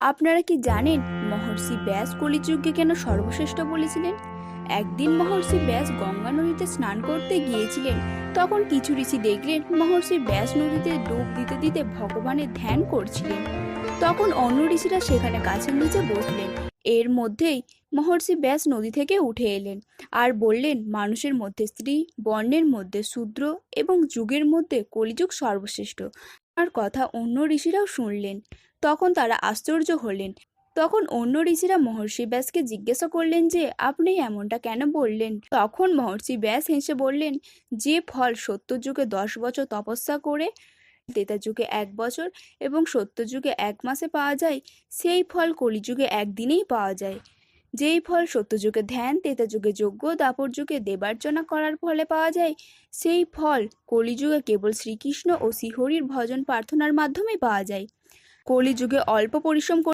আপনারা কি জানেন মহর্ষি ব্যাস কলিযুগকে কেন সর্বশ্রেষ্ঠ বলেছিলেন? একদিন মহর্ষি ব্যাস গঙ্গা নদীতে স্নান করতে গিয়েছিলেন। তখন কিছু ঋষি দেখলেন মহর্ষি ব্যাস নদীতে ডুব দিতে দিতে ভগবানের ধ্যান করছিলেন। তখন অন্য ঋষিরা সেখানে গাছের নিচে বসলেন। এর মধ্যেই মহর্ষি ব্যাস নদী থেকে উঠে এলেন আর বললেন, মানুষের মধ্যে স্ত্রী, বর্ণের মধ্যে শূদ্র এবং যুগের মধ্যে কলিযুগ সর্বশ্রেষ্ঠ। আর কথা অন্য ঋষিরাও শুনলেন। তখন তারা আশ্চর্য হলেন। তখন অন্য ঋষিরা মহর্ষি ব্যাসকে জিজ্ঞাসা করলেন যে, আপনি এমনটা কেন বললেন? তখন মহর্ষি ব্যাস হেসে বললেন, যে ফল সত্যযুগে 10 বছর তপস্যা করে, ত্রেতা যুগে 1 বছর এবং সত্যযুগে 1 মাসে পাওয়া যায়, সেই ফল কলিযুগে একদিনেই পাওয়া যায়। যেই ফল সত্যযুগে ধ্যান, ত্রেতা যুগে যজ্ঞ, দাপর যুগে দেবার্চনা করার ফলে পাওয়া যায়, সেই ফল কলিযুগে কেবল শ্রীকৃষ্ণ ও শ্রীহরির ভজন প্রার্থনার মাধ্যমে পাওয়া যায়। কলিযুগে অল্প পরিশ্রম